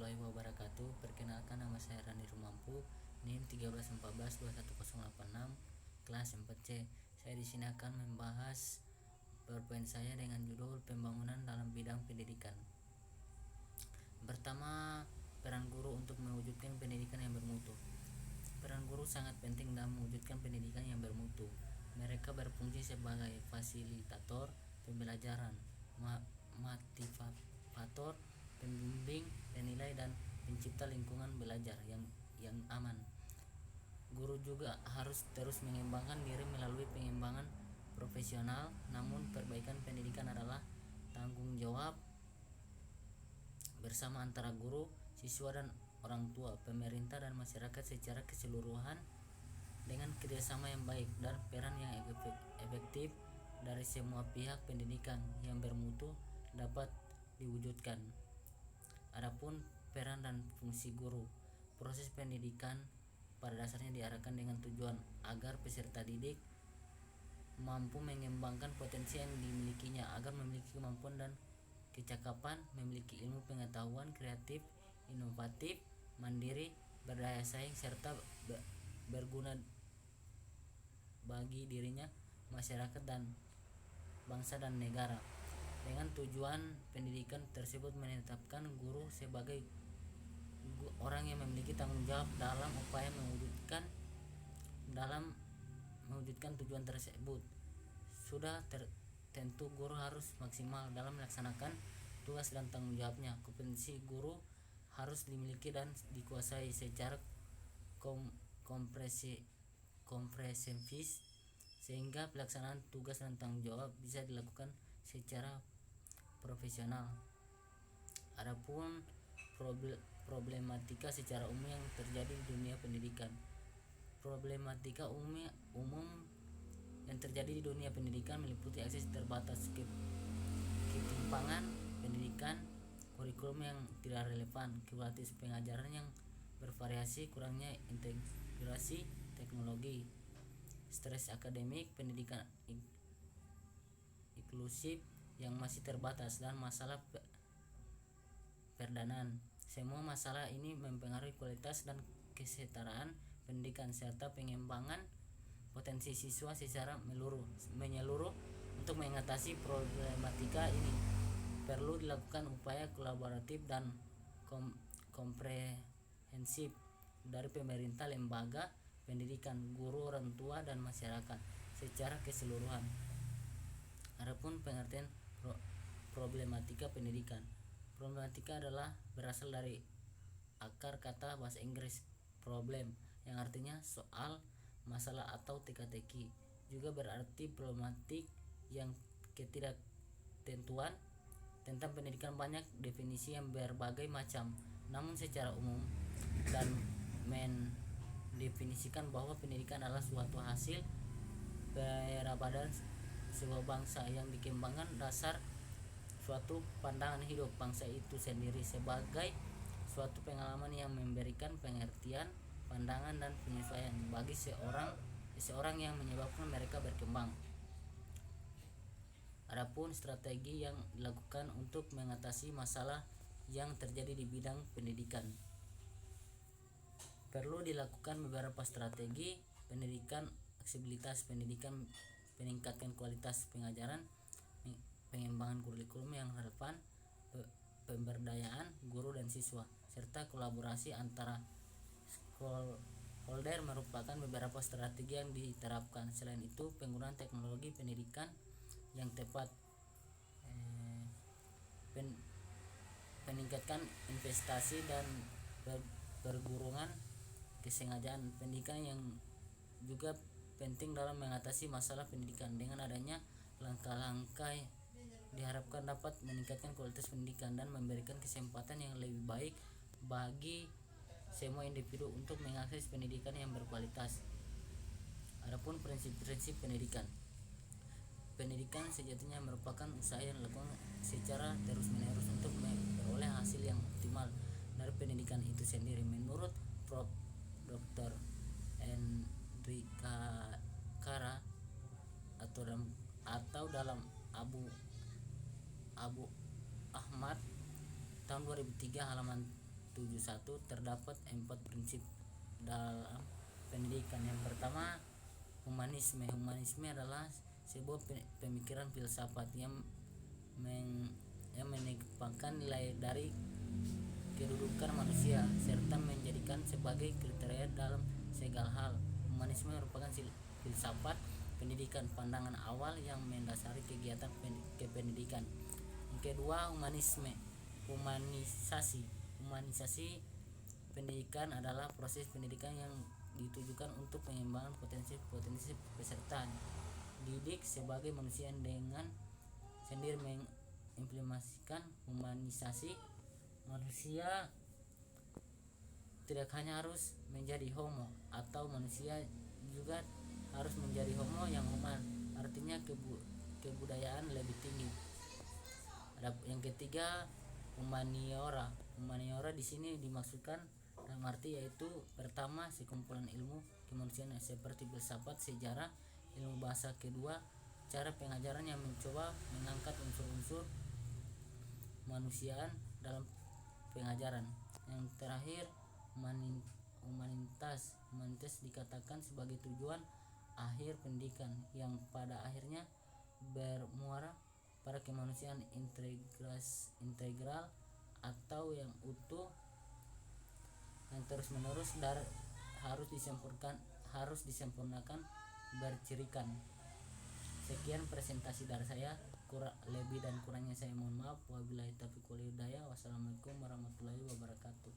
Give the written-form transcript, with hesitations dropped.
warahmatullahi wabarakatuh. Perkenalkan, nama saya Rani Rumampu, NIM 13142186, kelas 4C. Saya di sini akan membahas PowerPoint saya dengan judul pembangunan dalam bidang pendidikan. Pertama, peran guru untuk mewujudkan pendidikan yang bermutu. Peran guru sangat penting dalam mewujudkan pendidikan yang bermutu. Mereka berfungsi sebagai fasilitator pembelajaran, motivator, pembimbing penilai, dan pencipta lingkungan belajar yang aman. Guru juga harus terus mengembangkan diri melalui pengembangan profesional, namun perbaikan pendidikan adalah tanggung jawab bersama antara guru, siswa, dan orang tua, pemerintah, dan masyarakat secara keseluruhan. Dengan kerjasama yang baik dan peran yang efektif dari semua pihak, pendidikan yang bermutu dapat diwujudkan. Adapun peran dan fungsi guru, proses pendidikan pada dasarnya diarahkan dengan tujuan agar peserta didik mampu mengembangkan potensi yang dimilikinya, agar memiliki kemampuan dan kecakapan, memiliki ilmu pengetahuan, kreatif, inovatif, mandiri, berdaya saing, serta berguna bagi dirinya, masyarakat, dan bangsa dan negara. Dengan tujuan pendidikan tersebut menetapkan guru sebagai orang yang memiliki tanggung jawab dalam upaya mewujudkan tujuan tersebut. Sudah tentu guru harus maksimal dalam melaksanakan tugas dan tanggung jawabnya. Kompetensi guru harus dimiliki dan dikuasai secara komprehensif sehingga pelaksanaan tugas dan tanggung jawab bisa dilakukan secara profesional. Adapun problematika secara umum yang terjadi di dunia pendidikan. Problematika umum yang terjadi di dunia pendidikan meliputi akses terbatas, ketimpangan pendidikan, kurikulum yang tidak relevan, kualitas pengajaran yang bervariasi, kurangnya integrasi teknologi, stres akademik, pendidikan inklusif yang masih terbatas, dan masalah perdanaan. Semua masalah ini mempengaruhi kualitas dan kesetaraan pendidikan serta pengembangan potensi siswa secara menyeluruh. Untuk mengatasi problematika ini perlu dilakukan upaya kolaboratif dan komprehensif dari pemerintah, lembaga pendidikan, guru, orang tua, dan masyarakat secara keseluruhan. Adapun pengertian problematika pendidikan. Problematika adalah berasal dari akar kata bahasa Inggris problem yang artinya soal, masalah, atau teka-teki. Juga berarti problematik yang ketidaktentuan. Tentang pendidikan banyak definisi yang berbagai macam, namun secara umum dan mendefinisikan bahwa pendidikan adalah suatu hasil peradaban sebuah bangsa yang dikembangkan dasar suatu pandangan hidup bangsa itu sendiri sebagai suatu pengalaman yang memberikan pengertian, pandangan, dan penyesuaian bagi seseorang yang menyebabkan mereka berkembang. Adapun strategi yang dilakukan untuk mengatasi masalah yang terjadi di bidang pendidikan. Perlu dilakukan beberapa strategi pendidikan: aksesibilitas pendidikan, meningkatkan kualitas pengajaran, pengembangan kurikulum yang relevan, pemberdayaan guru dan siswa, serta kolaborasi antara stakeholder merupakan beberapa strategi yang diterapkan. Selain itu, penggunaan teknologi pendidikan yang tepat, peningkatkan investasi dan perguruan kesengajaan pendidikan yang juga penting dalam mengatasi masalah pendidikan. Dengan adanya langkah-langkah diharapkan dapat meningkatkan kualitas pendidikan dan memberikan kesempatan yang lebih baik bagi semua individu untuk mengakses pendidikan yang berkualitas. Adapun prinsip-prinsip pendidikan. Pendidikan sejatinya merupakan usaha yang dilakukan secara terus-menerus untuk memperoleh hasil yang optimal dari pendidikan itu sendiri. Menurut Prof. Dr. Enrika Kara atau dalam Abu Ahmad tahun 2003 halaman 71 terdapat 4 prinsip dalam pendidikan. Yang pertama, humanisme. Humanisme adalah sebuah pemikiran filsafat yang mengedepankan nilai dari kedudukan manusia serta menjadikan sebagai kriteria dalam segala hal. Humanisme merupakan filsafat pendidikan, pandangan awal yang mendasari kegiatan kependidikan. Yang kedua, humanisasi. Humanisasi pendidikan adalah proses pendidikan yang ditujukan untuk pengembangan potensi peserta didik sebagai manusia dengan sendiri mengimplementasikan humanisasi. Manusia tidak hanya harus menjadi homo atau manusia juga harus menjadi homo yang human, artinya kebudayaan lebih tinggi. Yang ketiga, humaniora. Humaniora di sini dimaksudkan dalam arti yaitu pertama, sekumpulan ilmu kemanusiaan seperti filsafat, sejarah, ilmu bahasa. Kedua, cara pengajaran yang mencoba mengangkat unsur-unsur manusiaan dalam pengajaran. Yang terakhir, humanitas. Humanitas dikatakan sebagai tujuan akhir pendidikan yang pada akhirnya bermuara pada kemanusiaan integral atau yang utuh yang terus-menerus harus disempurnakan bercirikan. Sekian presentasi dari saya, lebih dan kurangnya saya mohon maaf. Wabillahi taufiq wal hidayah. Wassalamualaikum warahmatullahi wabarakatuh.